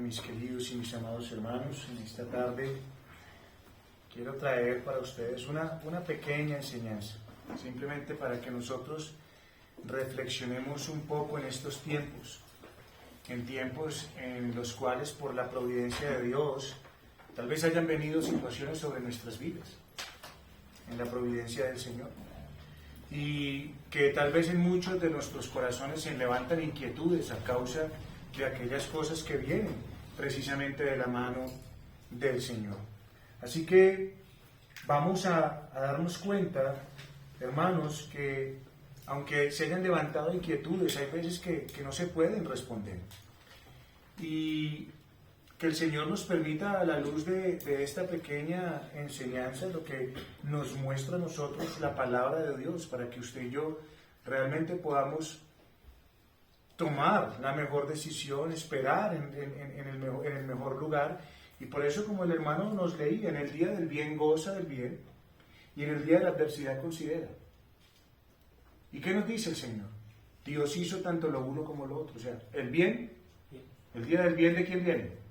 mis queridos y mis amados hermanos, en esta tarde quiero traer para ustedes una pequeña enseñanza, simplemente para que nosotros reflexionemos un poco en estos tiempos, en tiempos en los cuales por la providencia de Dios tal vez hayan venido situaciones sobre nuestras vidas, en la providencia del Señor, y que tal vez en muchos de nuestros corazones se levantan inquietudes a causa de aquellas cosas que vienen precisamente de la mano del Señor. Así que vamos a darnos cuenta, hermanos, que aunque se hayan levantado inquietudes, hay veces que no se pueden responder. Y que el Señor nos permita, a la luz de esta pequeña enseñanza, lo que nos muestra a nosotros la palabra de Dios, para que usted y yo realmente podamos tomar la mejor decisión, esperar en el mejor lugar. Y por eso, como el hermano nos leía, en el día del bien goza del bien, y en el día de la adversidad considera. ¿Y qué nos dice el Señor? Dios hizo tanto lo uno como lo otro. O sea, el bien, el día del bien, ¿de quién viene?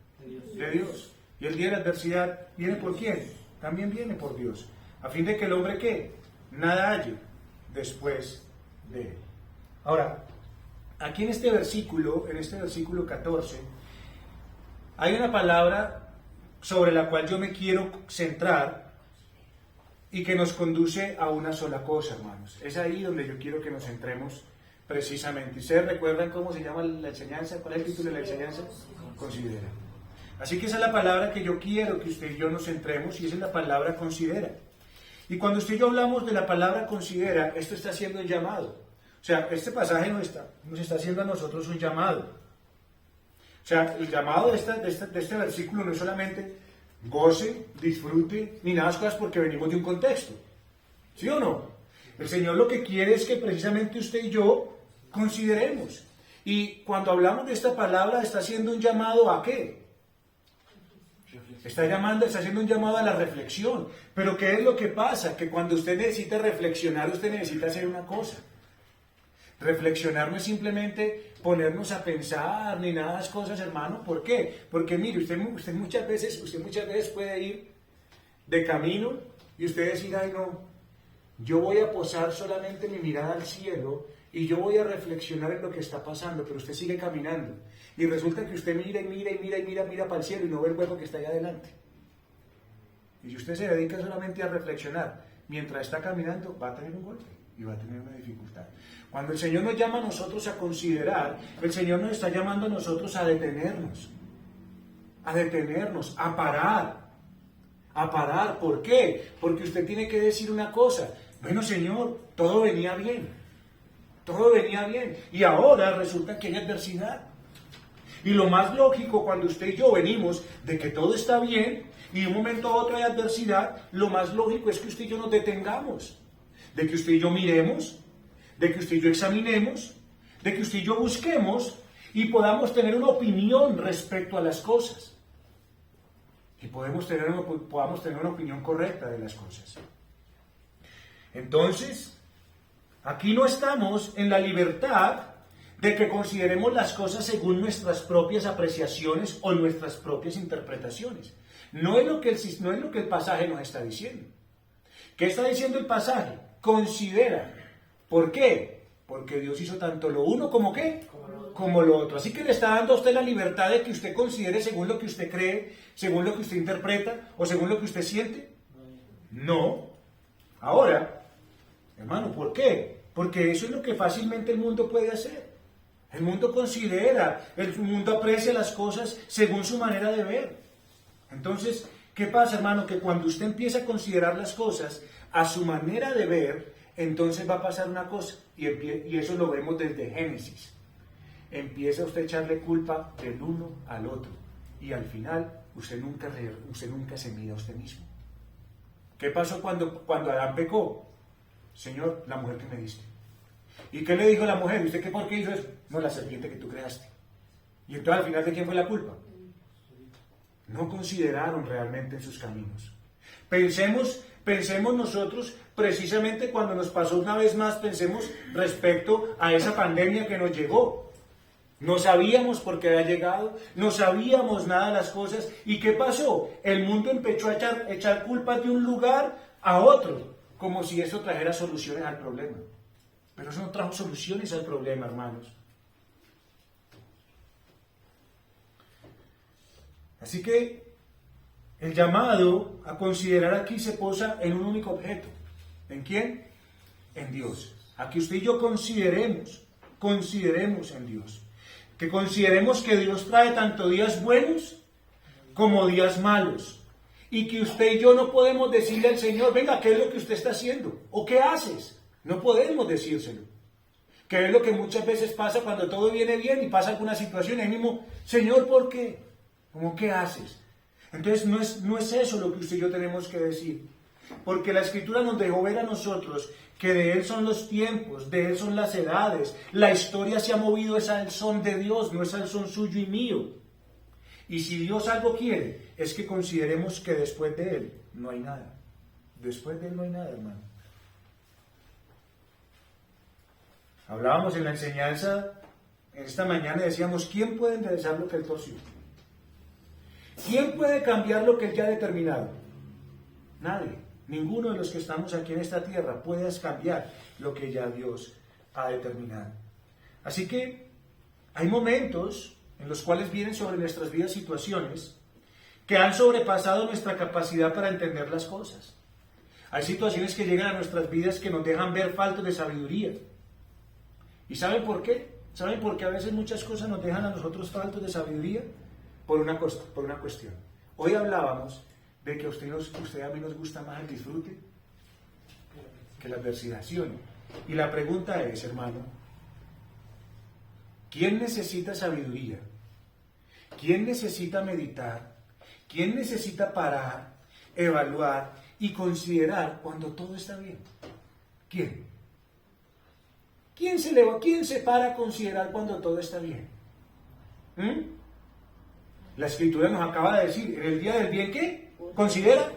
De Dios. Y el día de la adversidad, ¿viene por quién? También viene por Dios. A fin de que el hombre, ¿qué? Nada halle después de él. Ahora, aquí en este versículo 14, hay una palabra sobre la cual yo me quiero centrar y que nos conduce a una sola cosa, hermanos. Es ahí donde yo quiero que nos centremos precisamente. ¿Ustedes recuerdan cómo se llama la enseñanza? ¿Cuál es el título de la enseñanza? Considera. Así que esa es la palabra que yo quiero que usted y yo nos centremos, y esa es la palabra considera. Y cuando usted y yo hablamos de la palabra considera, esto está haciendo un llamado. O sea, este pasaje nos está haciendo a nosotros un llamado. O sea, el llamado de este versículo no es solamente goce, disfrute, ni nada de cosas porque venimos de un contexto. ¿Sí o no? El Señor lo que quiere es que precisamente usted y yo consideremos. Y cuando hablamos de esta palabra, está haciendo un llamado ¿a qué? Está haciendo un llamado a la reflexión. Pero ¿qué es lo que pasa? Que cuando usted necesita reflexionar, usted necesita hacer una cosa. Reflexionar no es simplemente ponernos a pensar ni nada de esas cosas, hermano. ¿Por qué? Porque mire, usted muchas veces puede ir de camino y usted decir, ay no, yo voy a posar solamente mi mirada al cielo y yo voy a reflexionar en lo que está pasando, pero usted sigue caminando. Y resulta que usted mira para el cielo y no ve el hueco que está ahí adelante. Y si usted se dedica solamente a reflexionar mientras está caminando, va a tener un golpe y va a tener una dificultad. Cuando el Señor nos llama a nosotros a considerar, el Señor nos está llamando a nosotros a detenernos, a parar. ¿Por qué? Porque usted tiene que decir una cosa, bueno Señor, todo venía bien, y ahora resulta que hay adversidad. Y lo más lógico cuando usted y yo venimos de que todo está bien y de un momento a otro hay adversidad, lo más lógico es que usted y yo nos detengamos, de que usted y yo miremos, de que usted y yo examinemos, de que usted y yo busquemos y podamos tener una opinión respecto a las cosas. Y podamos tener una opinión correcta de las cosas. Entonces, aquí no estamos en la libertad de que consideremos las cosas según nuestras propias apreciaciones o nuestras propias interpretaciones. No es lo que el pasaje nos está diciendo. ¿Qué está diciendo el pasaje? Considera. ¿Por qué? Porque Dios hizo tanto lo uno como ¿qué? Como lo otro. Así que le está dando a usted la libertad de que usted considere según lo que usted cree, según lo que usted interpreta o según lo que usted siente. No. Ahora, hermano, ¿por qué? Porque eso es lo que fácilmente el mundo puede hacer. El mundo considera, el mundo aprecia las cosas según su manera de ver. Entonces, ¿qué pasa, hermano? Que cuando usted empieza a considerar las cosas a su manera de ver, entonces va a pasar una cosa, y eso lo vemos desde Génesis. Empieza usted a echarle culpa del uno al otro, y al final usted nunca se mira a usted mismo. ¿Qué pasó cuando Adán pecó? Señor, la mujer que me diste. ¿Y qué le dijo la mujer? ¿Usted por qué hizo eso? No, la serpiente que tú creaste. Y entonces al final, ¿de quién fue la culpa? No consideraron realmente en sus caminos. Pensemos nosotros, precisamente cuando nos pasó una vez más, pensemos respecto a esa pandemia que nos llegó. No sabíamos por qué había llegado, no sabíamos nada de las cosas. ¿Y qué pasó? El mundo empezó a echar culpas de un lugar a otro, como si eso trajera soluciones al problema. Pero eso no trajo soluciones al problema, hermanos. Así que el llamado a considerar aquí se posa en un único objeto. ¿En quién? En Dios. Aquí usted y yo consideremos en Dios. Que consideremos que Dios trae tanto días buenos como días malos. Y que usted y yo no podemos decirle al Señor, venga, ¿qué es lo que usted está haciendo? ¿O qué haces? No podemos decírselo. Que es lo que muchas veces pasa cuando todo viene bien y pasa alguna situación. Y ahí mismo, Señor, ¿por qué? ¿Cómo qué haces? Entonces no es eso lo que usted y yo tenemos que decir. Porque la Escritura nos dejó ver a nosotros que de Él son los tiempos, de Él son las edades. La historia se ha movido, es al son de Dios, no es al son suyo y mío. Y si Dios algo quiere, es que consideremos que después de Él no hay nada. Después de Él no hay nada, hermano. Hablábamos en la enseñanza, en esta mañana decíamos, ¿quién puede enderezar lo que Él torció? ¿Quién puede cambiar lo que Él ya ha determinado? Nadie. Ninguno de los que estamos aquí en esta tierra puede cambiar lo que ya Dios ha determinado. Así que hay momentos en los cuales vienen sobre nuestras vidas situaciones que han sobrepasado nuestra capacidad para entender las cosas. Hay situaciones que llegan a nuestras vidas que nos dejan ver faltos de sabiduría. ¿Y saben por qué? ¿Saben por qué a veces muchas cosas nos dejan a nosotros faltos de sabiduría? Por una cuestión. Hoy hablábamos de que a usted a mí nos gusta más el disfrute que la adversidad, ¿sí o no? Y la pregunta es, hermano, ¿quién necesita sabiduría? ¿Quién necesita meditar? ¿Quién necesita parar, evaluar y considerar cuando todo está bien? ¿Quién? ¿Quién se para a considerar cuando todo está bien? La Escritura nos acaba de decir, en el día del bien, ¿qué? ¿Considera?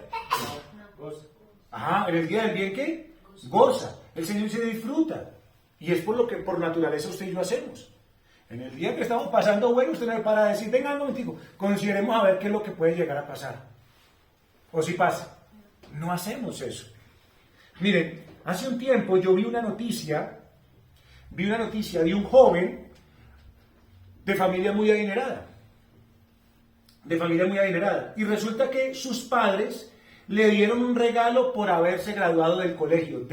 Ajá, en el día del bien, ¿qué? Goza. El Señor se disfruta. Y es por lo que por naturaleza usted y yo hacemos. En el día que estamos pasando bueno, usted no me para a decir, venga un momentico, consideremos a ver qué es lo que puede llegar a pasar. O si pasa. No hacemos eso. Miren, hace un tiempo yo vi una noticia de un joven de familia muy adinerada. Y resulta que sus padres le dieron un regalo por haberse graduado del colegio.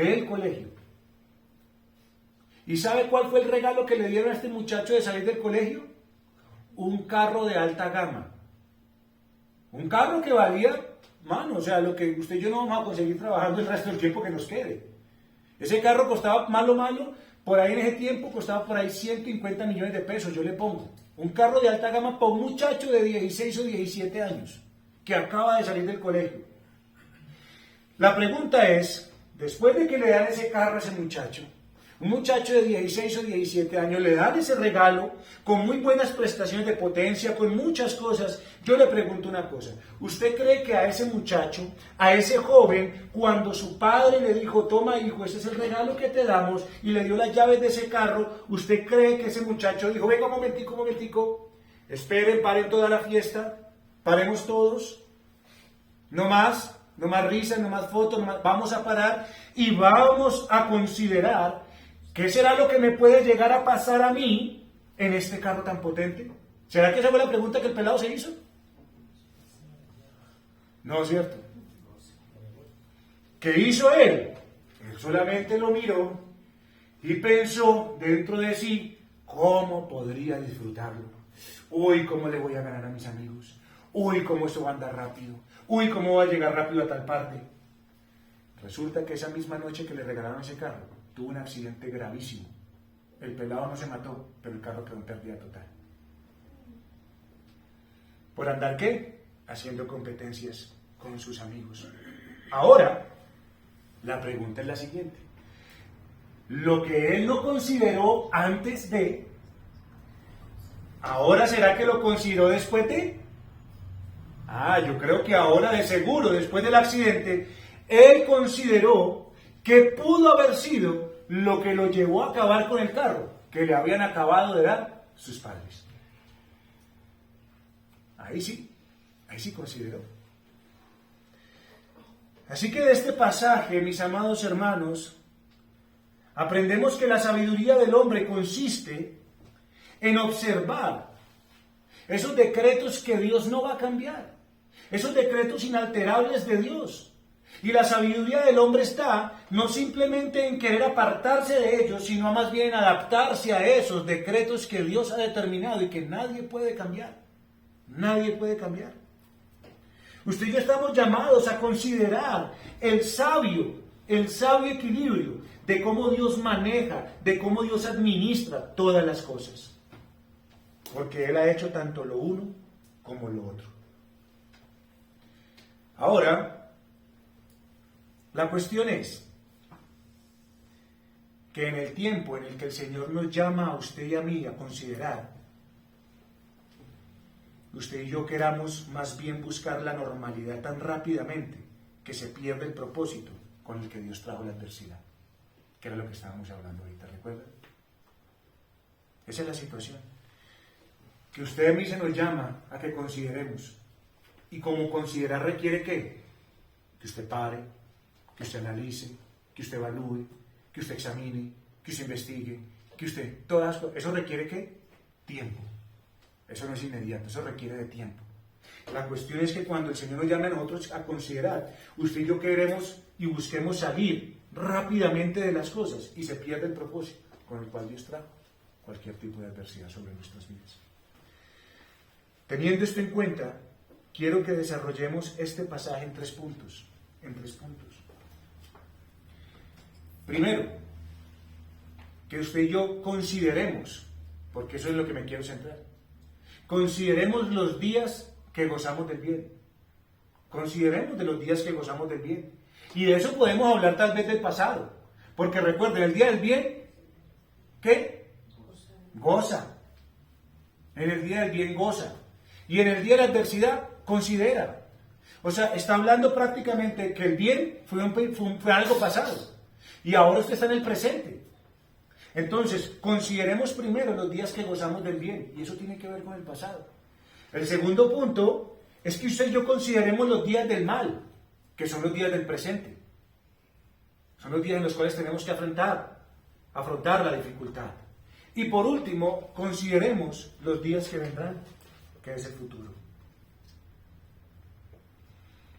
¿Y sabe cuál fue el regalo que le dieron a este muchacho de salir del colegio? Un carro de alta gama. Un carro que valía, mano, o sea, lo que usted y yo no vamos a conseguir trabajando el resto del tiempo que nos quede. Ese carro costaba, malo, por ahí en ese tiempo costaba por ahí 150 millones de pesos, yo le pongo. Un carro de alta gama para un muchacho de 16 o 17 años que acaba de salir del colegio. La pregunta es, después de que le dan ese carro a ese muchacho, un muchacho de 16 o 17 años, le dan ese regalo con muy buenas prestaciones de potencia, con muchas cosas. Yo le pregunto una cosa, ¿usted cree que a ese muchacho, a ese joven, cuando su padre le dijo, toma hijo, ese es el regalo que te damos, y le dio las llaves de ese carro, ¿usted cree que ese muchacho dijo, venga un momentico, esperen, paren toda la fiesta, paremos todos, no más risas, no más fotos, vamos a parar y vamos a considerar qué será lo que me puede llegar a pasar a mí en este carro tan potente? ¿Será que esa fue la pregunta que el pelado se hizo? No es cierto. ¿Qué hizo él? Él solamente lo miró y pensó dentro de sí, ¿cómo podría disfrutarlo? Uy, ¿cómo le voy a ganar a mis amigos? Uy, ¿cómo esto va a andar rápido? Uy, ¿cómo va a llegar rápido a tal parte? Resulta que esa misma noche que le regalaron ese carro, tuvo un accidente gravísimo. El pelado no se mató, pero el carro quedó en pérdida total. ¿Por andar qué? Haciendo competencias con sus amigos. Ahora, la pregunta es la siguiente. Lo que él no consideró antes de, ¿ahora será que lo consideró después de? Yo creo que ahora de seguro, después del accidente, él consideró que pudo haber sido lo que lo llevó a acabar con el carro, que le habían acabado de dar sus padres. Ahí sí consideró. Así que de este pasaje, mis amados hermanos, aprendemos que la sabiduría del hombre consiste en observar esos decretos que Dios no va a cambiar, esos decretos inalterables de Dios. Y la sabiduría del hombre está no simplemente en querer apartarse de ellos, sino más bien en adaptarse a esos decretos que Dios ha determinado y que nadie puede cambiar. Nadie puede cambiar. Usted y yo estamos llamados a considerar el sabio equilibrio de cómo Dios maneja, de cómo Dios administra todas las cosas. Porque Él ha hecho tanto lo uno como lo otro. Ahora, la cuestión es que en el tiempo en el que el Señor nos llama a usted y a mí a considerar, usted y yo queramos más bien buscar la normalidad tan rápidamente que se pierde el propósito con el que Dios trajo la adversidad, que era lo que estábamos hablando ahorita, ¿recuerdan? Esa es la situación. Que usted a mí se nos llama a que consideremos. Y como considerar requiere ¿qué? Que usted pare, que usted analice, que usted evalúe, que usted examine, que usted investigue, que usted... ¿Eso requiere qué? Tiempo. Eso no es inmediato, eso requiere de tiempo. La cuestión es que cuando el Señor nos llame a nosotros a considerar, usted y yo queremos y busquemos salir rápidamente de las cosas y se pierde el propósito con el cual Dios trajo cualquier tipo de adversidad sobre nuestras vidas. Teniendo esto en cuenta, quiero que desarrollemos este pasaje en tres puntos. Primero, que usted y yo consideremos, porque eso es lo que me quiero centrar, consideremos los días que gozamos del bien. Consideremos de los días que gozamos del bien. Y de eso podemos hablar tal vez del pasado. Porque recuerden, el día del bien, ¿qué? Goza. En el día del bien goza. Y en el día de la adversidad, considera. O sea, está hablando prácticamente que el bien fue algo pasado. Y ahora usted está en el presente. Entonces, consideremos primero los días que gozamos del bien. Y eso tiene que ver con el pasado. El segundo punto es que usted y yo consideremos los días del mal, que son los días del presente. Son los días en los cuales tenemos que afrontar la dificultad. Y por último, consideremos los días que vendrán, que es el futuro.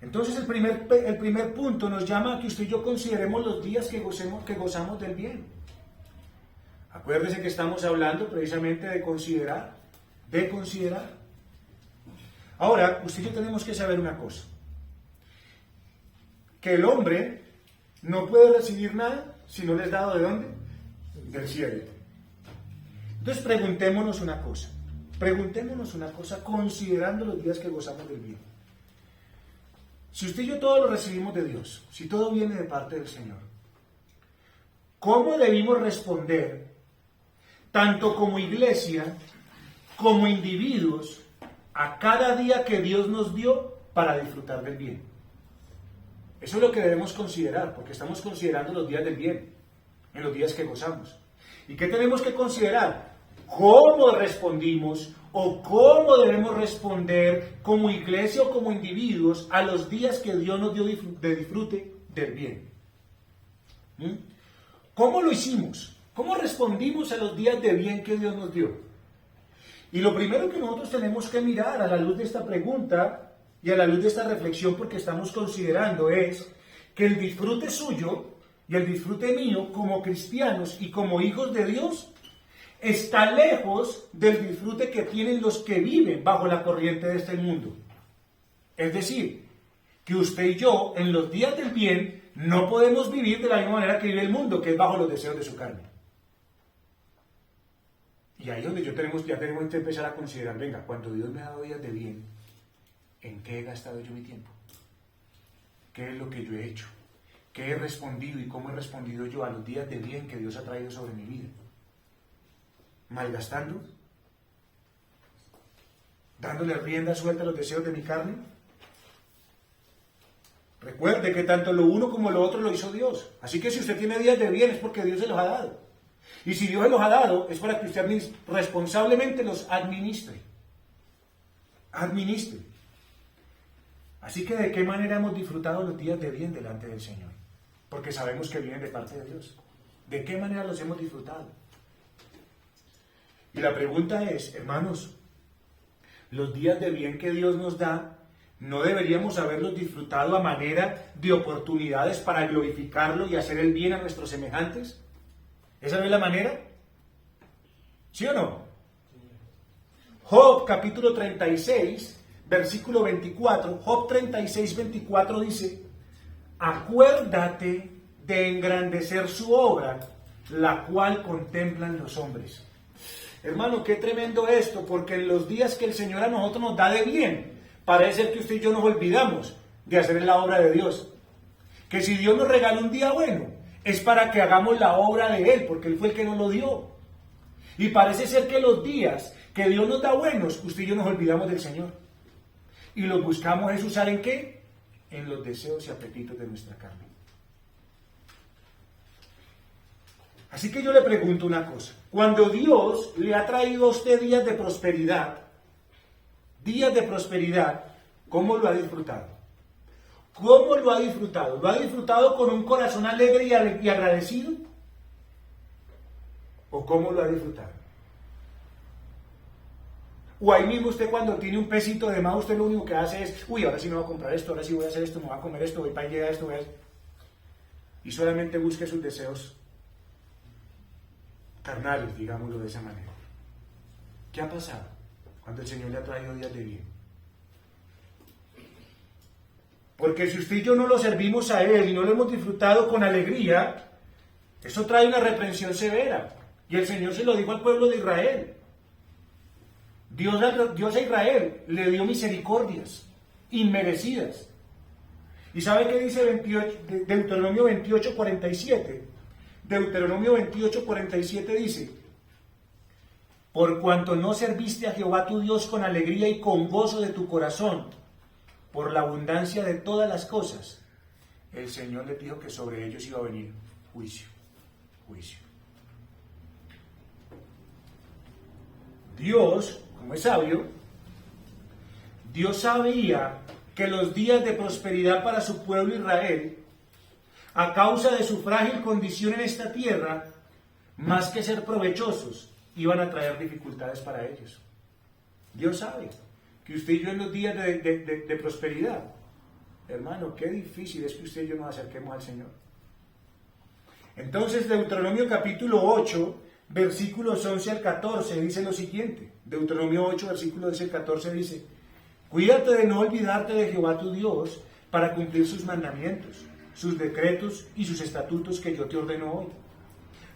Entonces el primer punto nos llama a que usted y yo consideremos los días que gozamos del bien. Acuérdese que estamos hablando precisamente de considerar. Ahora, usted y yo tenemos que saber una cosa. Que el hombre no puede recibir nada si no le es dado ¿de dónde? Del cielo. Entonces preguntémonos una cosa considerando los días que gozamos del bien. Si usted y yo todo lo recibimos de Dios, si todo viene de parte del Señor, ¿cómo debimos responder, tanto como iglesia, como individuos, a cada día que Dios nos dio para disfrutar del bien? Eso es lo que debemos considerar, porque estamos considerando los días del bien, en los días que gozamos. ¿Y qué tenemos que considerar? ¿Cómo respondimos o cómo debemos responder como iglesia o como individuos a los días que Dios nos dio de disfrute del bien? ¿Cómo lo hicimos? ¿Cómo respondimos a los días de bien que Dios nos dio? Y lo primero que nosotros tenemos que mirar a la luz de esta pregunta y a la luz de esta reflexión, porque estamos considerando, es que el disfrute suyo y el disfrute mío como cristianos y como hijos de Dios está lejos del disfrute que tienen los que viven bajo la corriente de este mundo. Es decir, que usted y yo en los días del bien no podemos vivir de la misma manera que vive el mundo, que es bajo los deseos de su carne. Y ahí es donde ya tenemos que empezar a considerar, venga, cuando Dios me ha dado días de bien, ¿en qué he gastado yo mi tiempo? ¿Qué es lo que yo he hecho? ¿Qué he respondido y cómo he respondido yo a los días de bien que Dios ha traído sobre mi vida? ¿Malgastando? ¿Dándole rienda suelta a los deseos de mi carne? Recuerde que tanto lo uno como lo otro lo hizo Dios. Así que si usted tiene días de bien es porque Dios se los ha dado. Y si Dios se los ha dado, es para que usted responsablemente los administre. Administre. Así que, ¿de qué manera hemos disfrutado los días de bien delante del Señor? Porque sabemos que vienen de parte de Dios. ¿De qué manera los hemos disfrutado? Y la pregunta es, hermanos, los días de bien que Dios nos da, ¿no deberíamos haberlos disfrutado a manera de oportunidades para glorificarlo y hacer el bien a nuestros semejantes? ¿Esa no es la manera? ¿Sí o no? Job capítulo 36, versículo 24, Job 36, 24 dice, acuérdate de engrandecer su obra, la cual contemplan los hombres. Hermano, qué tremendo esto, porque en los días que el Señor a nosotros nos da de bien, parece ser que usted y yo nos olvidamos de hacer la obra de Dios. Que si Dios nos regala un día bueno, es para que hagamos la obra de Él, porque Él fue el que nos lo dio. Y parece ser que los días que Dios nos da buenos, usted y yo nos olvidamos del Señor. Y los buscamos es usar ¿en qué? En los deseos y apetitos de nuestra carne. Así que yo le pregunto una cosa. Cuando Dios le ha traído a usted días de prosperidad, ¿cómo lo ha disfrutado? ¿Cómo lo ha disfrutado? ¿Lo ha disfrutado con un corazón alegre y agradecido? ¿O cómo lo ha disfrutado? O ahí mismo usted cuando tiene un pesito de más, usted lo único que hace es, uy, ahora sí me voy a comprar esto, ahora sí voy a hacer esto, me voy a comer esto, voy para allá, esto, voy a hacer. Y solamente busque sus deseos carnales, digámoslo de esa manera. ¿Qué ha pasado cuando el Señor le ha traído días de bien? Porque si usted y yo no lo servimos a Él y no lo hemos disfrutado con alegría, eso trae una reprensión severa. Y el Señor se lo dijo al pueblo de Israel. Dios a Israel le dio misericordias inmerecidas. ¿Y sabe qué dice Deuteronomio 28, 47? Deuteronomio 28, 47 dice, por cuanto no serviste a Jehová tu Dios con alegría y con gozo de tu corazón, por la abundancia de todas las cosas, el Señor les dijo que sobre ellos iba a venir juicio. Dios, como es sabio, Dios sabía que los días de prosperidad para su pueblo Israel, a causa de su frágil condición en esta tierra, más que ser provechosos, iban a traer dificultades para ellos. Dios sabe que usted y yo en los días de prosperidad, hermano, qué difícil es que usted y yo nos acerquemos al Señor. Entonces, Deuteronomio capítulo 8, versículos 11 al 14, dice lo siguiente. Deuteronomio 8, versículos 11 al 14 dice, cuídate de no olvidarte de Jehová tu Dios para cumplir sus mandamientos, sus decretos y sus estatutos que yo te ordeno hoy.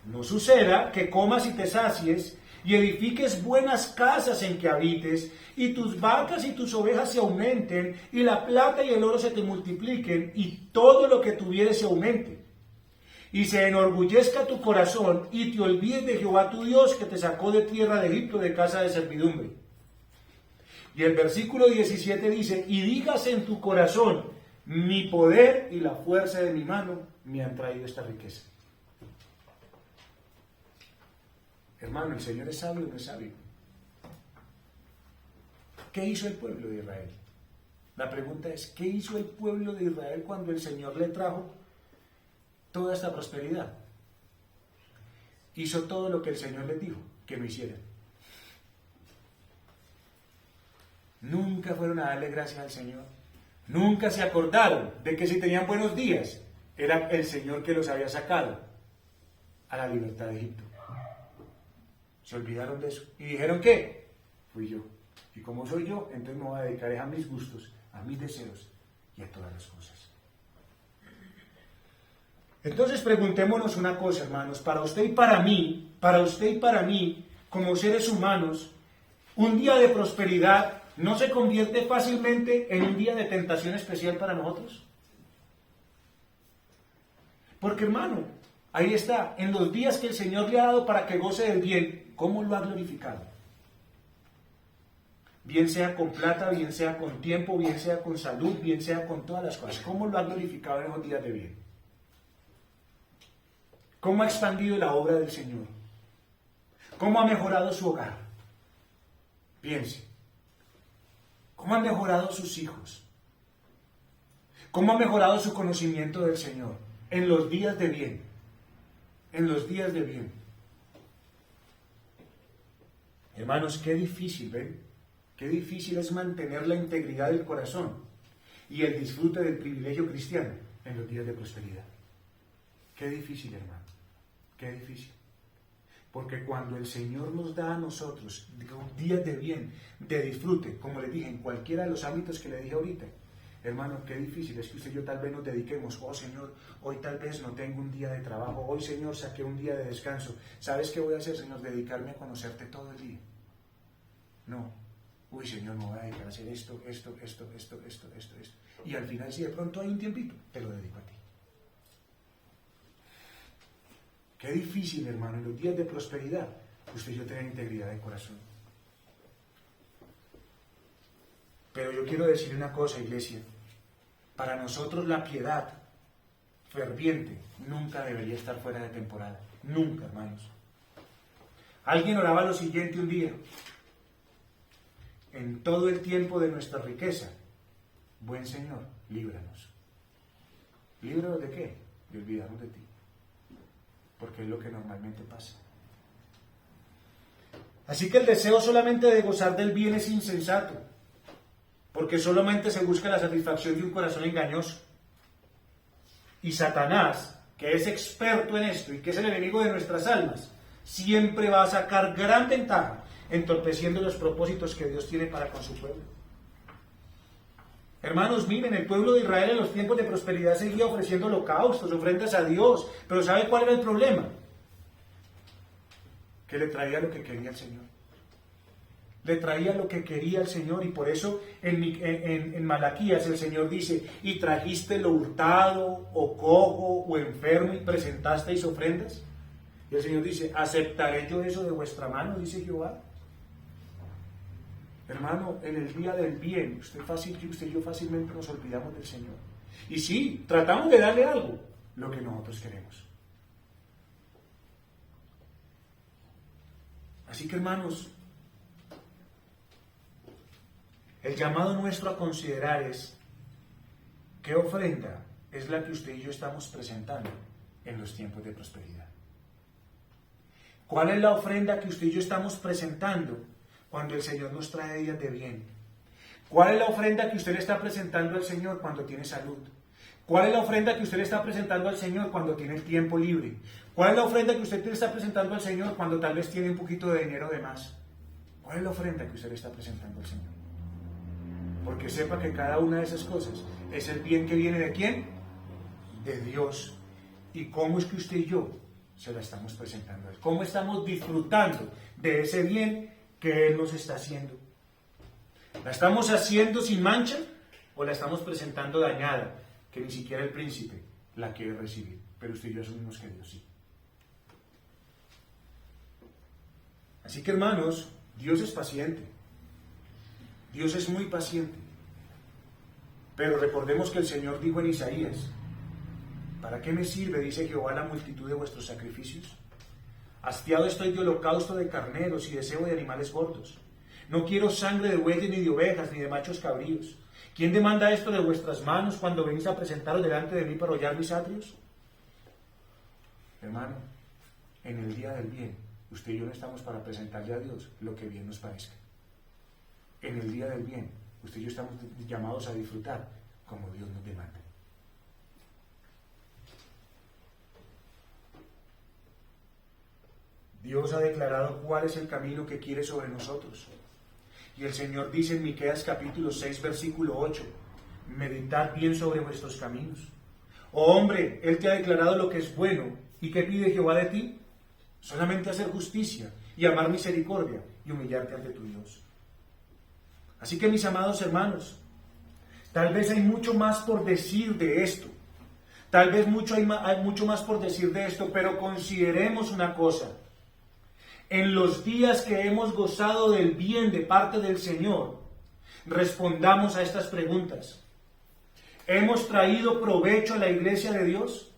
No suceda que comas y te sacies y edifiques buenas casas en que habites, y tus vacas y tus ovejas se aumenten, y la plata y el oro se te multipliquen, y todo lo que tuvieres se aumente. Y se enorgullezca tu corazón, y te olvides de Jehová tu Dios, que te sacó de tierra de Egipto, de casa de servidumbre. Y el versículo 17 dice, y digas en tu corazón, mi poder y la fuerza de mi mano me han traído esta riqueza. Hermano, ¿el Señor es sabio o no es sabio? ¿Qué hizo el pueblo de Israel? La pregunta es, ¿qué hizo el pueblo de Israel cuando el Señor le trajo toda esta prosperidad? Hizo todo lo que el Señor les dijo que no hicieran. Nunca fueron a darle gracias al Señor. Nunca se acordaron de que si tenían buenos días, era el Señor que los había sacado a la libertad de Egipto. Se olvidaron de eso. ¿Y dijeron qué? Fui yo. Y como soy yo, entonces me voy a dedicar a mis gustos, a mis deseos y a todas las cosas. Entonces preguntémonos una cosa, hermanos. Para usted y para mí, como seres humanos, un día de prosperidad ¿no se convierte fácilmente en un día de tentación especial para nosotros? Porque, hermano, ahí está, en los días que el Señor le ha dado para que goce del bien, ¿cómo lo ha glorificado? Bien sea con plata, bien sea con tiempo, bien sea con salud, bien sea con todas las cosas. ¿Cómo lo ha glorificado en esos días de bien? ¿Cómo ha expandido la obra del Señor? ¿Cómo ha mejorado su hogar? Piense. ¿Cómo han mejorado sus hijos? ¿Cómo ha mejorado su conocimiento del Señor? En los días de bien. En los días de bien. Hermanos, qué difícil, ¿ven? Qué difícil es mantener la integridad del corazón y el disfrute del privilegio cristiano en los días de prosperidad. Qué difícil, hermano. Qué difícil. Porque cuando el Señor nos da a nosotros días de bien, de disfrute, como les dije, en cualquiera de los ámbitos que le dije ahorita, hermano, qué difícil es que usted y yo tal vez nos dediquemos. Oh, Señor, hoy tal vez no tengo un día de trabajo. Hoy, Señor, saqué un día de descanso. ¿Sabes qué voy a hacer, Señor? Dedicarme a conocerte todo el día. No. Uy, Señor, me voy a dedicar a hacer esto. Y al final, si de pronto hay un tiempito, te lo dedico a ti. Qué difícil, hermano, en los días de prosperidad, usted y yo tener integridad de corazón. Pero yo quiero decir una cosa, iglesia. Para nosotros la piedad ferviente nunca debería estar fuera de temporada. Nunca, hermanos. Alguien oraba lo siguiente un día. En todo el tiempo de nuestra riqueza, buen Señor, líbranos. ¿Líbranos de qué? De olvidarnos de ti. Porque es lo que normalmente pasa. Así que el deseo solamente de gozar del bien es insensato, porque solamente se busca la satisfacción de un corazón engañoso. Y Satanás, que es experto en esto y que es el enemigo de nuestras almas, siempre va a sacar gran ventaja entorpeciendo los propósitos que Dios tiene para con su pueblo. Hermanos, miren, el pueblo de Israel en los tiempos de prosperidad seguía ofreciendo holocaustos, ofrendas a Dios, pero ¿sabe cuál era el problema? Que le traía lo que quería el Señor. Le traía lo que quería el Señor, y por eso en Malaquías el Señor dice: y trajiste lo hurtado, o cojo, o enfermo, y presentasteis ofrendas. Y el Señor dice: ¿aceptaré yo eso de vuestra mano? Dice Jehová. Hermano, en el día del bien, usted y yo fácilmente nos olvidamos del Señor. Y sí, tratamos de darle algo, lo que nosotros queremos. Así que, hermanos, el llamado nuestro a considerar es: ¿qué ofrenda es la que usted y yo estamos presentando en los tiempos de prosperidad? ¿Cuál es la ofrenda que usted y yo estamos presentando cuando el Señor nos trae días de bien? ¿Cuál es la ofrenda que usted le está presentando al Señor cuando tiene salud? ¿Cuál es la ofrenda que usted le está presentando al Señor cuando tiene el tiempo libre? ¿Cuál es la ofrenda que usted le está presentando al Señor cuando tal vez tiene un poquito de dinero de más? ¿Cuál es la ofrenda que usted le está presentando al Señor? Porque sepa que cada una de esas cosas es el bien que viene ¿de quién? De Dios. ¿Y cómo es que usted y yo se la estamos presentando a Él? ¿Cómo estamos disfrutando de ese bien que Él nos está haciendo? ¿La estamos haciendo sin mancha o la estamos presentando dañada, que ni siquiera el príncipe la quiere recibir? Pero usted y yo asumimos que Dios sí. Así que, hermanos, Dios es paciente. Dios es muy paciente. Pero recordemos que el Señor dijo en Isaías: ¿para qué me sirve, dice Jehová, la multitud de vuestros sacrificios? Hastiado estoy de holocausto de carneros y deseo de animales gordos. No quiero sangre de bueyes, ni de ovejas, ni de machos cabríos. ¿Quién demanda esto de vuestras manos cuando venís a presentaros delante de mí para hollar mis atrios? Hermano, en el día del bien, usted y yo no estamos para presentarle a Dios lo que bien nos parezca. En el día del bien, usted y yo estamos llamados a disfrutar como Dios nos demanda. Dios ha declarado cuál es el camino que quiere sobre nosotros. Y el Señor dice en Miqueas capítulo 6, versículo 8: meditad bien sobre vuestros caminos. Oh hombre, Él te ha declarado lo que es bueno. ¿Y qué pide Jehová de ti? Solamente hacer justicia y amar misericordia y humillarte ante tu Dios. Así que, mis amados hermanos, tal vez hay mucho más por decir de esto. Tal vez hay mucho más por decir de esto, pero consideremos una cosa. En los días que hemos gozado del bien de parte del Señor, respondamos a estas preguntas. ¿Hemos traído provecho a la iglesia de Dios?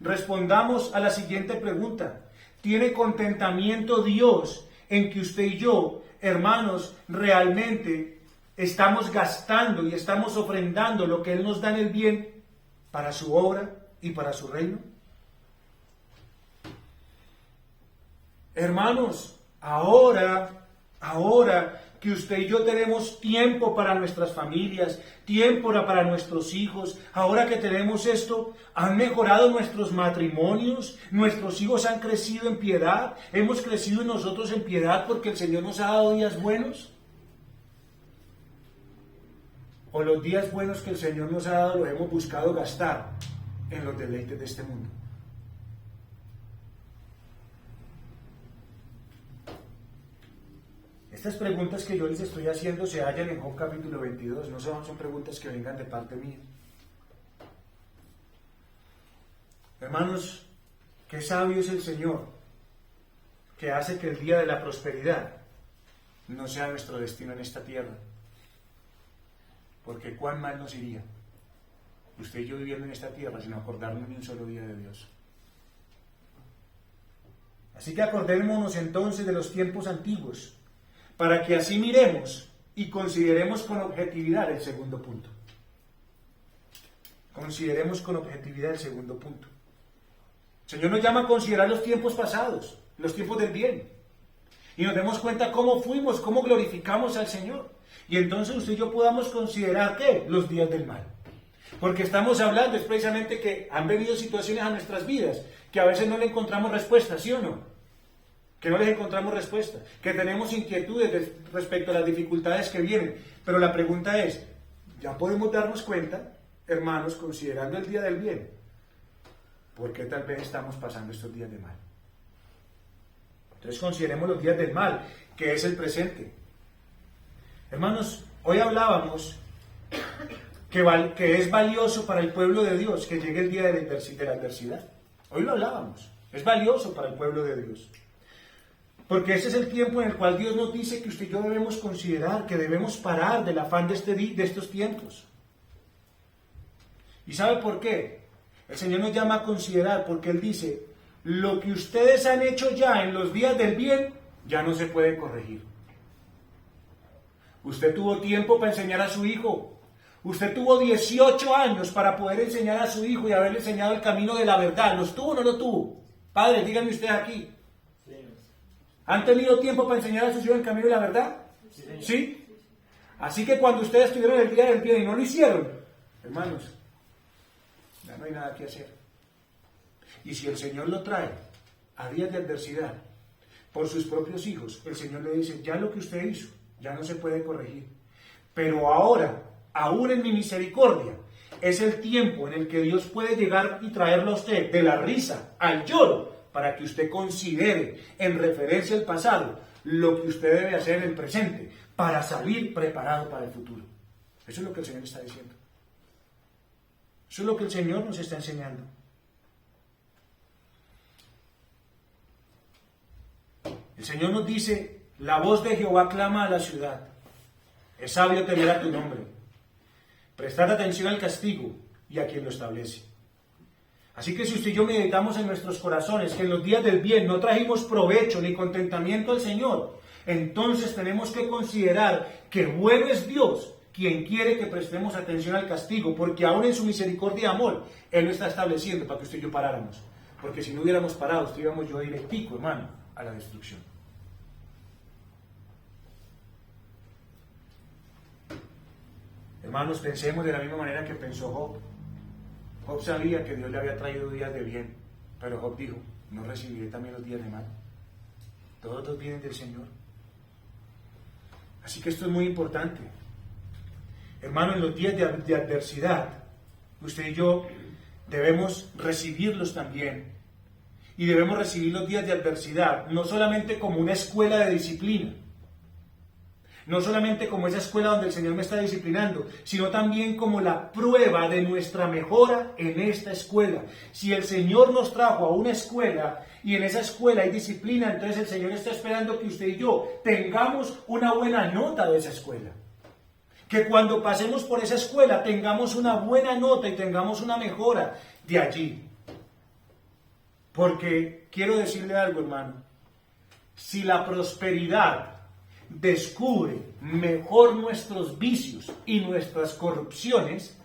respondamos a la siguiente pregunta. ¿Tiene contentamiento Dios en que usted y yo, hermanos, realmente estamos gastando y estamos ofrendando lo que Él nos da en el bien para su obra y para su reino? Hermanos, ahora que usted y yo tenemos tiempo para nuestras familias, tiempo para nuestros hijos, ahora que tenemos esto, ¿han mejorado nuestros matrimonios? ¿Nuestros hijos han crecido en piedad? ¿Hemos crecido nosotros en piedad porque el Señor nos ha dado días buenos? ¿O los días buenos que el Señor nos ha dado los hemos buscado gastar en los deleites de este mundo? Estas preguntas que yo les estoy haciendo se hallan en Job capítulo 22, no son preguntas que vengan de parte mía. Hermanos, qué sabio es el Señor, que hace que el día de la prosperidad no sea nuestro destino en esta tierra. Porque cuán mal nos iría usted y yo viviendo en esta tierra sin acordarnos ni un solo día de Dios. Así que acordémonos entonces de los tiempos antiguos, para que así miremos y consideremos con objetividad el segundo punto. Consideremos con objetividad el segundo punto. El Señor nos llama a considerar los tiempos pasados, los tiempos del bien. Y nos demos cuenta cómo fuimos, cómo glorificamos al Señor. Y entonces usted y yo podamos considerar, ¿qué? Los días del mal. Porque estamos hablando es precisamente que han venido situaciones a nuestras vidas que a veces no le encontramos respuesta, ¿sí o no? Que no les encontramos respuesta, que tenemos inquietudes respecto a las dificultades que vienen. Pero la pregunta es, ¿ya podemos darnos cuenta, hermanos, considerando el día del bien, por qué tal vez estamos pasando estos días de mal? Entonces consideremos los días del mal, que es el presente. Hermanos, hoy hablábamos que es valioso para el pueblo de Dios que llegue el día de la adversidad. Hoy lo hablábamos, es valioso para el pueblo de Dios. Porque ese es el tiempo en el cual Dios nos dice que usted y yo debemos considerar, que debemos parar del afán de estos tiempos. ¿Y sabe por qué? El Señor nos llama a considerar, porque Él dice, lo que ustedes han hecho ya en los días del bien, ya no se puede corregir. Usted tuvo tiempo para enseñar a su hijo. Usted tuvo 18 años para poder enseñar a su hijo y haberle enseñado el camino de la verdad. ¿Los tuvo o no lo tuvo? Padres, díganme ustedes aquí. ¿Han tenido tiempo para enseñar a sus hijos el camino de la verdad? ¿Sí? Así que cuando ustedes tuvieron el día del bien y no lo hicieron, hermanos, ya no hay nada que hacer. Y si el Señor lo trae a días de adversidad por sus propios hijos, el Señor le dice, ya lo que usted hizo, ya no se puede corregir. Pero ahora, aún en mi misericordia, es el tiempo en el que Dios puede llegar y traerlo a usted de la risa al lloro, para que usted considere en referencia al pasado lo que usted debe hacer en el presente para salir preparado para el futuro. Eso es lo que el Señor está diciendo. Eso es lo que el Señor nos está enseñando. El Señor nos dice, la voz de Jehová clama a la ciudad. Es sabio temer a tu nombre. Prestad atención al castigo y a quien lo establece. Así que si usted y yo meditamos en nuestros corazones que en los días del bien no trajimos provecho ni contentamiento al Señor, entonces tenemos que considerar que bueno es Dios quien quiere que prestemos atención al castigo, porque aún en su misericordia y amor, Él lo está estableciendo para que usted y yo paráramos. Porque si no hubiéramos parado, íbamos yo directico, hermano, a la destrucción. Hermanos, pensemos de la misma manera que pensó Job. Job sabía que Dios le había traído días de bien, pero Job dijo, ¿no recibiré también los días de mal? Todos vienen del Señor. Así que esto es muy importante. Hermano, en los días de adversidad, usted y yo debemos recibirlos también. Y debemos recibir los días de adversidad, no solamente como una escuela de disciplina, no solamente como esa escuela donde el Señor me está disciplinando, sino también como la prueba de nuestra mejora en esta escuela. Si el Señor nos trajo a una escuela y en esa escuela hay disciplina, entonces el Señor está esperando que usted y yo tengamos una buena nota de esa escuela. Que cuando pasemos por esa escuela tengamos una buena nota y tengamos una mejora de allí. Porque quiero decirle algo, hermano. Si la prosperidad descubre mejor nuestros vicios y nuestras corrupciones,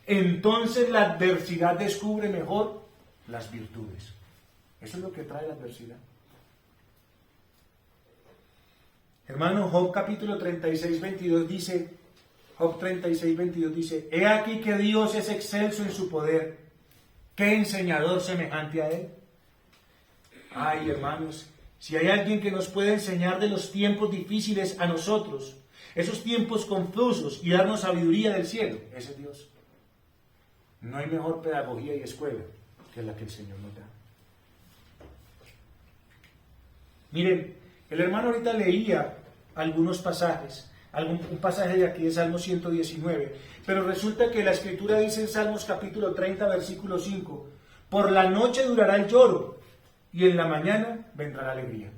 entonces la adversidad descubre mejor las virtudes. Eso es lo que trae la adversidad. Hermano, Job capítulo 36, 22 dice, Job 36, 22 dice, he aquí que Dios es excelso en su poder, ¿qué enseñador semejante a él? Ay, hermanos, si hay alguien que nos puede enseñar de los tiempos difíciles a nosotros, esos tiempos confusos y darnos sabiduría del cielo, ese es Dios. No hay mejor pedagogía y escuela que la que el Señor nos da. Miren, el hermano ahorita leía algunos pasajes, un pasaje de aquí de Salmo 119, pero resulta que la Escritura dice en Salmos capítulo 30, versículo 5, por la noche durará el lloro y en la mañana vendrá la alegría.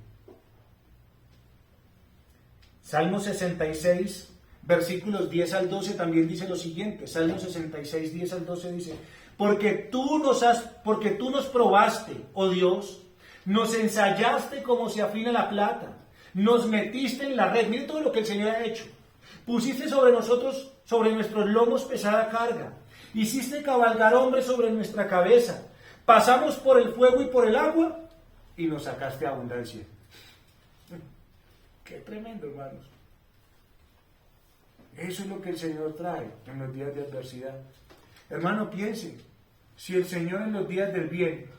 Salmo 66, versículos 10 al 12 también dice lo siguiente, Salmo 66, 10 al 12 dice, porque tú nos probaste, oh Dios, nos ensayaste como se afina la plata, nos metiste en la red. Mire todo lo que el Señor ha hecho. Pusiste sobre nosotros, sobre nuestros lomos pesada carga. Hiciste cabalgar hombres sobre nuestra cabeza. Pasamos por el fuego y por el agua y nos sacaste a abundancia. Qué tremendo, hermanos. Eso es lo que el Señor trae en los días de adversidad. Hermano, piense, si el Señor en los días del bien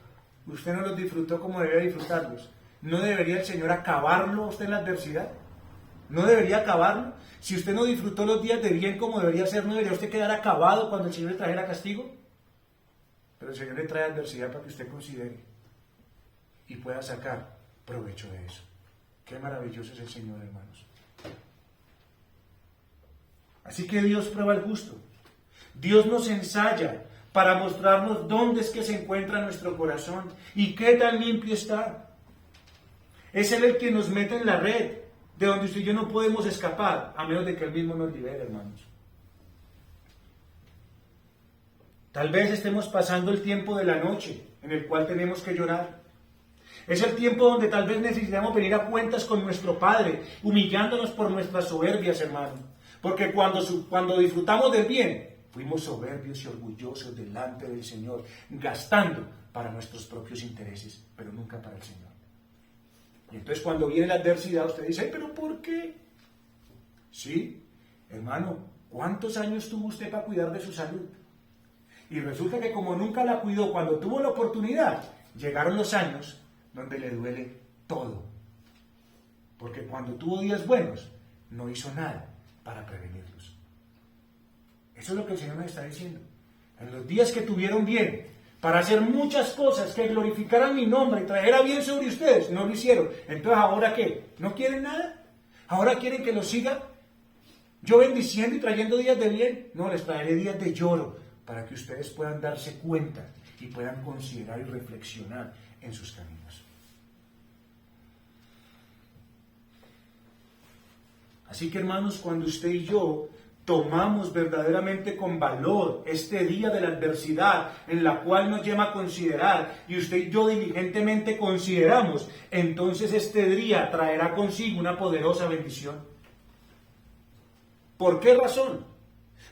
usted no los disfrutó como debería disfrutarlos, ¿no debería el Señor acabarlo a usted en la adversidad? ¿No debería acabarlo? Si usted no disfrutó los días de bien como debería ser, ¿no debería usted quedar acabado cuando el Señor le trajera castigo? Pero el Señor le trae adversidad para que usted considere y pueda sacar provecho de eso. Qué maravilloso es el Señor, hermanos. Así que Dios prueba al justo. Dios nos ensaya para mostrarnos dónde es que se encuentra nuestro corazón y qué tan limpio está. Es Él el que nos mete en la red, de donde usted y yo no podemos escapar, a menos de que Él mismo nos libere, hermanos. Tal vez estemos pasando el tiempo de la noche, en el cual tenemos que llorar. Es el tiempo donde tal vez necesitamos venir a cuentas con nuestro Padre, humillándonos por nuestras soberbias, hermano. Porque cuando disfrutamos del bien, fuimos soberbios y orgullosos delante del Señor, gastando para nuestros propios intereses, pero nunca para el Señor. Y entonces cuando viene la adversidad, usted dice, "Ay, ¿pero por qué?" Sí, hermano, ¿cuántos años tuvo usted para cuidar de su salud? Y resulta que como nunca la cuidó cuando tuvo la oportunidad, llegaron los años donde le duele todo. Porque cuando tuvo días buenos, no hizo nada para prevenirlos. Eso es lo que el Señor nos está diciendo. En los días que tuvieron bien, para hacer muchas cosas que glorificaran mi nombre y trajera bien sobre ustedes, no lo hicieron. Entonces, ¿ahora qué? ¿No quieren nada? ¿Ahora quieren que los siga yo bendiciendo y trayendo días de bien? No, les traeré días de lloro para que ustedes puedan darse cuenta y puedan considerar y reflexionar en sus caminos. Así que, hermanos, cuando usted y yo tomamos verdaderamente con valor este día de la adversidad en la cual nos llama a considerar y usted y yo diligentemente consideramos, entonces este día traerá consigo una poderosa bendición. ¿Por qué razón?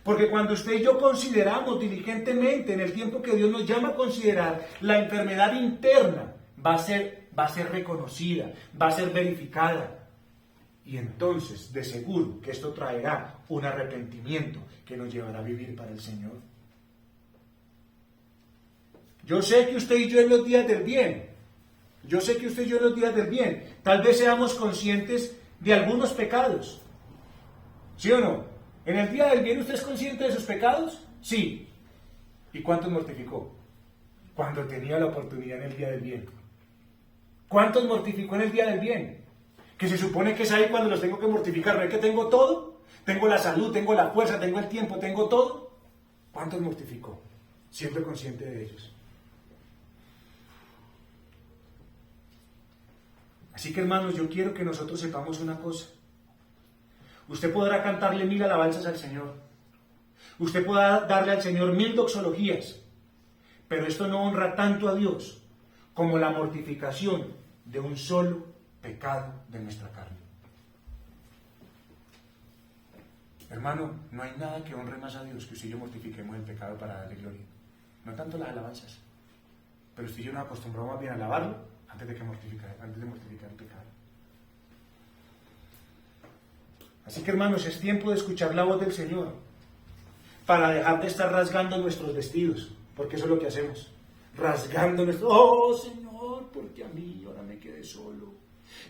Porque cuando usted y yo consideramos diligentemente en el tiempo que Dios nos llama a considerar, la enfermedad interna va a ser reconocida, va a ser verificada. Y entonces, de seguro, que esto traerá un arrepentimiento que nos llevará a vivir para el Señor. Yo sé que usted y yo en los días del bien, tal vez seamos conscientes de algunos pecados. ¿Sí o no? ¿En el día del bien usted es consciente de sus pecados? Sí. ¿Y cuántos mortificó? Cuando tenía la oportunidad en el día del bien. ¿Cuántos mortificó en el día del bien? Que se supone que es ahí cuando los tengo que mortificar. ¿No es que tengo todo? Tengo la salud, tengo la fuerza, tengo el tiempo, tengo todo. ¿Cuántos mortificó? Siendo consciente de ellos. Así que, hermanos, yo quiero que nosotros sepamos una cosa. Usted podrá cantarle 1000 alabanzas al Señor. Usted podrá darle al Señor 1000 doxologías. Pero esto no honra tanto a Dios como la mortificación de un solo pecado de nuestra carne. Hermano, no hay nada que honre más a Dios que usted y yo mortifiquemos el pecado para darle gloria. No tanto las alabanzas, pero usted y yo nos acostumbramos más bien a alabarlo antes de mortificar el pecado. Así que, hermanos, es tiempo de escuchar la voz del Señor para dejar de estar rasgando nuestros vestidos, porque eso es lo que hacemos, rasgando nuestros... Oh, Señor, porque a mí ahora me quedé solo.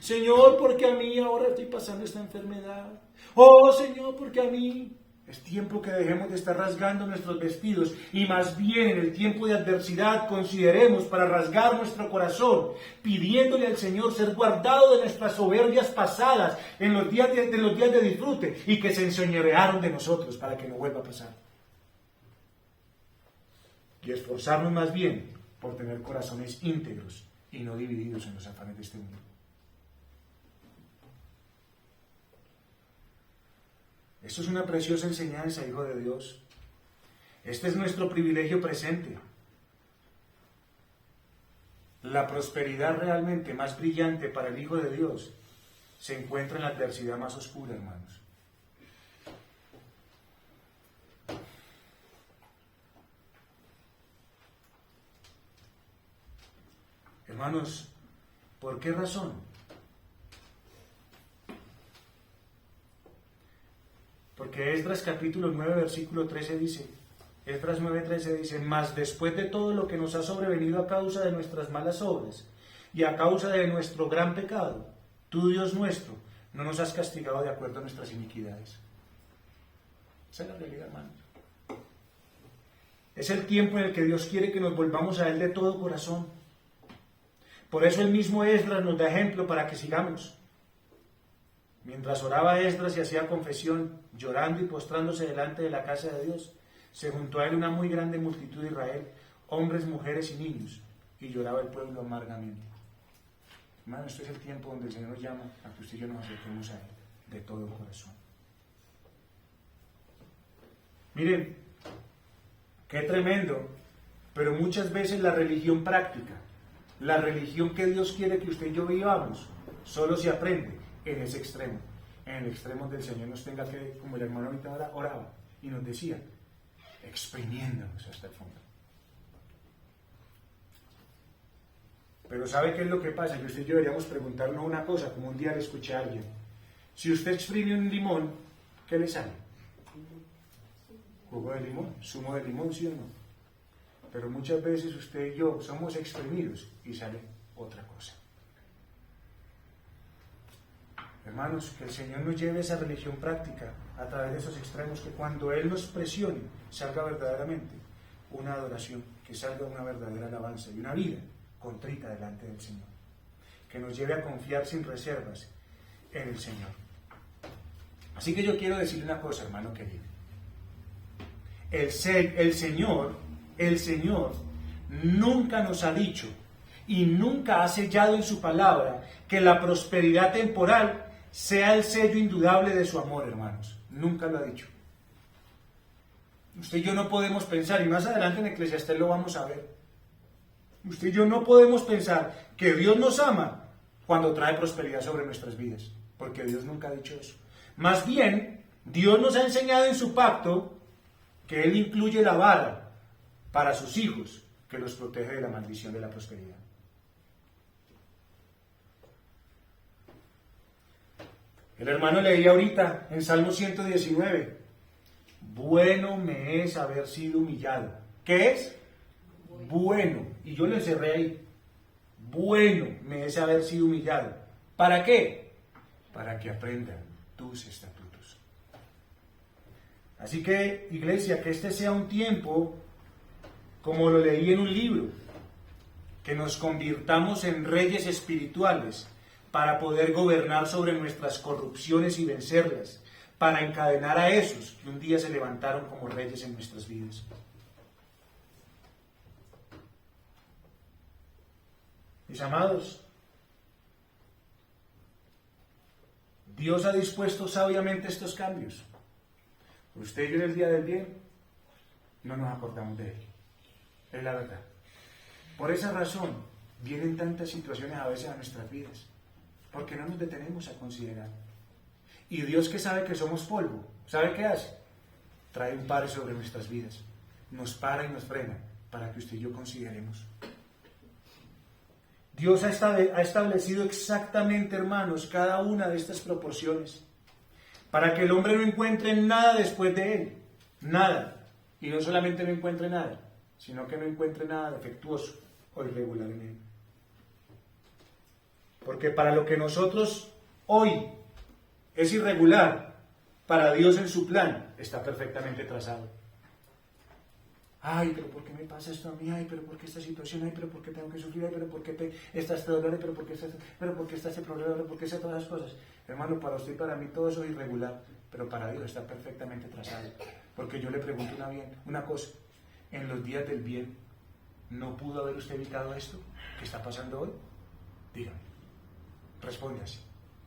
Señor, porque a mí ahora estoy pasando esta enfermedad. Oh, Señor, porque a mí... Es tiempo que dejemos de estar rasgando nuestros vestidos y más bien en el tiempo de adversidad consideremos para rasgar nuestro corazón, pidiéndole al Señor ser guardado de nuestras soberbias pasadas en los días de disfrute y que se enseñorearon de nosotros para que no vuelva a pasar. Y esforzarnos más bien por tener corazones íntegros y no divididos en los afanes de este mundo. Esto es una preciosa enseñanza, hijo de Dios. Este es nuestro privilegio presente. La prosperidad realmente más brillante para el Hijo de Dios se encuentra en la adversidad más oscura, hermanos. Hermanos, ¿por qué razón? Porque Esdras capítulo 9, versículo 13 dice, Esdras 9:13 dice, mas después de todo lo que nos ha sobrevenido a causa de nuestras malas obras y a causa de nuestro gran pecado, tú, Dios nuestro, no nos has castigado de acuerdo a nuestras iniquidades. Esa es la realidad, hermanos. Es el tiempo en el que Dios quiere que nos volvamos a Él de todo corazón. Por eso el mismo Esdras nos da ejemplo para que sigamos. Mientras oraba Esdras y hacía confesión, llorando y postrándose delante de la casa de Dios, se juntó a él una muy grande multitud de Israel, hombres, mujeres y niños, y lloraba el pueblo amargamente. Hermano, esto es el tiempo donde el Señor nos llama a que usted y yo nos acerquemos a Él de todo corazón. Miren, qué tremendo, pero muchas veces la religión práctica, la religión que Dios quiere que usted y yo vivamos, solo se aprende en ese extremo, en el extremo del Señor nos tenga que, como el hermano ahorita ahora oraba y nos decía, exprimiéndonos hasta el fondo. Pero ¿sabe qué es lo que pasa? Que usted y yo deberíamos preguntarnos una cosa, como un día le escuché a alguien. Si usted exprime un limón, ¿qué le sale? Jugo de limón, zumo de limón, ¿sí o no? Pero muchas veces usted y yo somos exprimidos y sale otra cosa. Hermanos, que el Señor nos lleve esa religión práctica a través de esos extremos, que cuando Él nos presione salga verdaderamente una adoración, que salga una verdadera alabanza y una vida contrita delante del Señor, que nos lleve a confiar sin reservas en el Señor. Así que yo quiero decirle una cosa, hermano querido. El Señor nunca nos ha dicho y nunca ha sellado en su palabra que la prosperidad temporal sea el sello indudable de su amor, hermanos. Nunca lo ha dicho. Usted y yo no podemos pensar, y más adelante en Eclesiastés lo vamos a ver, usted y yo no podemos pensar que Dios nos ama cuando trae prosperidad sobre nuestras vidas, porque Dios nunca ha dicho eso. Más bien, Dios nos ha enseñado en su pacto que Él incluye la vara para sus hijos, que los protege de la maldición de la prosperidad. El hermano leía ahorita en Salmo 119, bueno me es haber sido humillado. ¿Qué es? Bueno. Y yo lo encerré ahí. Bueno me es haber sido humillado. ¿Para qué? Para que aprendan tus estatutos. Así que, iglesia, que este sea un tiempo, como lo leí en un libro, que nos convirtamos en reyes espirituales, para poder gobernar sobre nuestras corrupciones y vencerlas, para encadenar a esos que un día se levantaron como reyes en nuestras vidas. Mis amados, Dios ha dispuesto sabiamente estos cambios. Usted y yo en el día del bien no nos acordamos de Él. Es la verdad. Por esa razón, vienen tantas situaciones a veces a nuestras vidas, porque no nos detenemos a considerar. Y Dios, que sabe que somos polvo, ¿sabe qué hace? Trae un pare sobre nuestras vidas, nos para y nos frena para que usted y yo consideremos. Dios ha establecido exactamente, hermanos, cada una de estas proporciones, para que el hombre no encuentre nada después de él, nada, y no solamente no encuentre nada, sino que no encuentre nada defectuoso o irregular en él. Porque para lo que nosotros hoy es irregular, para Dios en su plan está perfectamente trazado. Ay, pero ¿por qué me pasa esto a mí? Ay, pero ¿por qué esta situación? Ay, pero ¿por qué tengo que sufrir? Ay, pero ¿por qué está este dolor? Pero ¿por qué está este problema? Pero ¿por qué está todas las cosas? Hermano, para usted y para mí todo eso es irregular, pero para Dios está perfectamente trazado. Porque yo le pregunto una cosa, en los días del bien, ¿no pudo haber usted evitado esto que está pasando hoy? Dígame, responde así,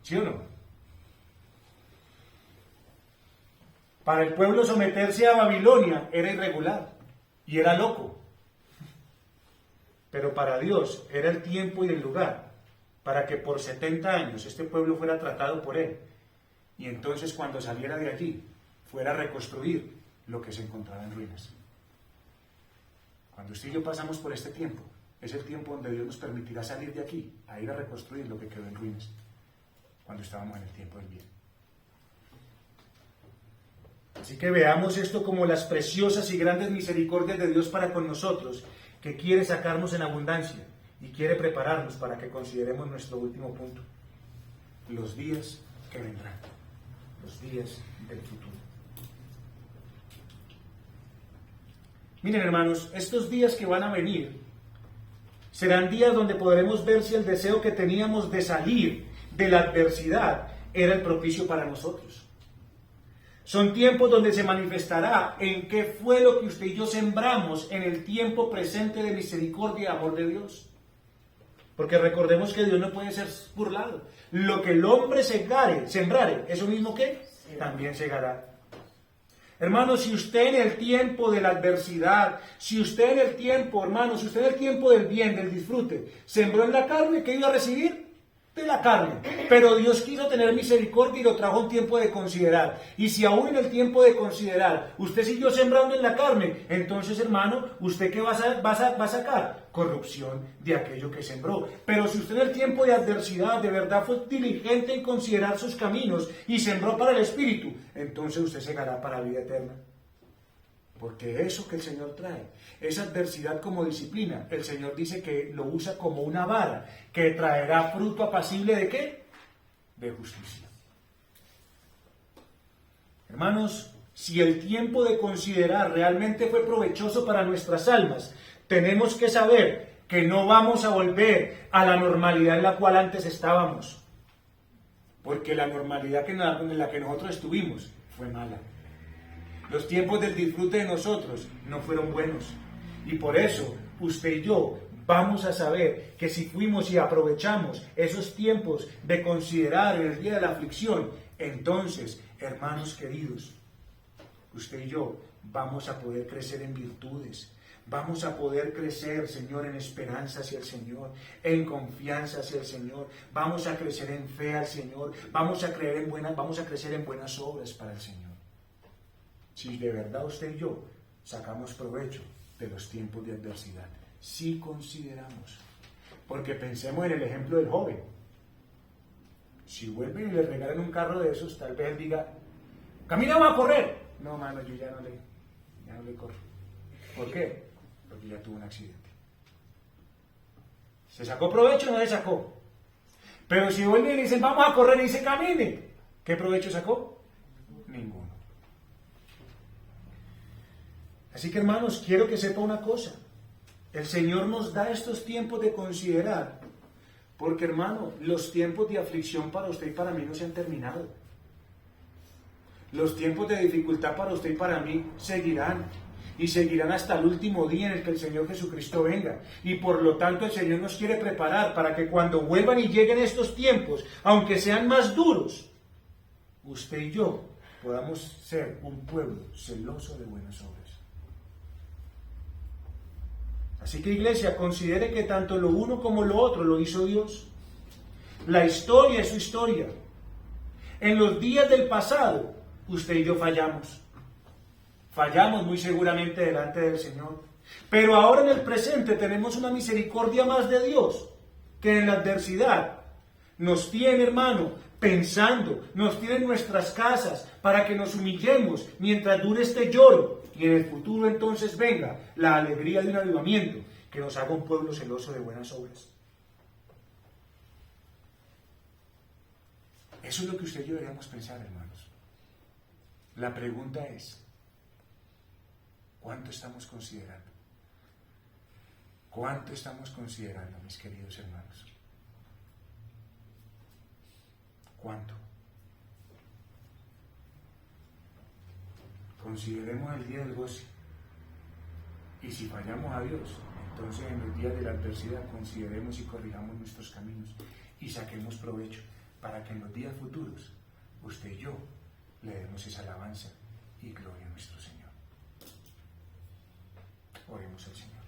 ¿sí o no? Para el pueblo someterse a Babilonia era irregular y era loco. Pero para Dios era el tiempo y el lugar para que por 70 años este pueblo fuera tratado por él. Y entonces cuando saliera de allí, fuera a reconstruir lo que se encontraba en ruinas. Cuando usted y yo pasamos por este tiempo, es el tiempo donde Dios nos permitirá salir de aquí, a ir a reconstruir lo que quedó en ruinas, cuando estábamos en el tiempo del bien. Así que veamos esto como las preciosas y grandes misericordias de Dios para con nosotros, que quiere sacarnos en abundancia y quiere prepararnos para que consideremos nuestro último punto: los días que vendrán, los días del futuro. Miren, hermanos, estos días que van a venir serán días donde podremos ver si el deseo que teníamos de salir de la adversidad era el propicio para nosotros. Son tiempos donde se manifestará en qué fue lo que usted y yo sembramos en el tiempo presente de misericordia y amor de Dios. Porque recordemos que Dios no puede ser burlado. Lo que el hombre sembrare, eso mismo que también segará. Hermanos, si usted en el tiempo de la adversidad, si usted en el tiempo del bien, del disfrute, sembró en la carne, ¿qué iba a recibir? De la carne. Pero Dios quiso tener misericordia y lo trajo un tiempo de considerar. Y si aún en el tiempo de considerar usted siguió sembrando en la carne, entonces, hermano, ¿usted qué va a sacar? Corrupción de aquello que sembró. Pero si usted en el tiempo de adversidad de verdad fue diligente en considerar sus caminos y sembró para el Espíritu, entonces usted segará para vida eterna. Porque eso que el Señor trae, esa adversidad como disciplina, el Señor dice que lo usa como una vara, que traerá fruto apacible ¿de qué? De justicia. Hermanos, si el tiempo de considerar realmente fue provechoso para nuestras almas, tenemos que saber que no vamos a volver a la normalidad en la cual antes estábamos. Porque la normalidad en la que nosotros estuvimos fue mala. Los tiempos del disfrute de nosotros no fueron buenos. Y por eso, usted y yo vamos a saber que si fuimos y aprovechamos esos tiempos de considerar en el día de la aflicción, entonces, hermanos queridos, usted y yo vamos a poder crecer en virtudes. Vamos a poder crecer, Señor, en esperanza hacia el Señor, en confianza hacia el Señor. Vamos a crecer en fe al Señor. Vamos a crecer en buenas obras para el Señor. Si de verdad usted y yo sacamos provecho de los tiempos de adversidad, si consideramos, porque pensemos en el ejemplo del joven. Si vuelven y le regalan un carro de esos, tal vez él diga, camina, va a correr. No, mano, yo ya no le corro. ¿Por qué? Porque ya tuvo un accidente. ¿Se sacó provecho o no le sacó? Pero si vuelven y le dicen, vamos a correr, y dice, camine, ¿qué provecho sacó? Ninguno. Así que, hermanos, quiero que sepa una cosa. El Señor nos da estos tiempos de considerar, porque, hermano, los tiempos de aflicción para usted y para mí no se han terminado. Los tiempos de dificultad para usted y para mí seguirán. Y seguirán hasta el último día en el que el Señor Jesucristo venga. Y por lo tanto el Señor nos quiere preparar para que cuando vuelvan y lleguen estos tiempos, aunque sean más duros, usted y yo podamos ser un pueblo celoso de buenas obras. Así que, iglesia, considere que tanto lo uno como lo otro lo hizo Dios. La historia es su historia. En los días del pasado, usted y yo fallamos. Fallamos muy seguramente delante del Señor. Pero ahora en el presente tenemos una misericordia más de Dios, que en la adversidad nos tiene, hermano, pensando, nos tiene en nuestras casas para que nos humillemos mientras dure este lloro y en el futuro entonces venga la alegría de un avivamiento que nos haga un pueblo celoso de buenas obras. Eso es lo que usted y yo deberíamos pensar, hermanos. La pregunta es, ¿cuánto estamos considerando? ¿Cuánto estamos considerando, mis queridos hermanos? ¿Cuánto? Consideremos el día del goce. Y si fallamos a Dios, entonces en los días de la adversidad consideremos y corrijamos nuestros caminos y saquemos provecho para que en los días futuros usted y yo le demos esa alabanza y gloria a nuestro Señor. Oremos al Señor.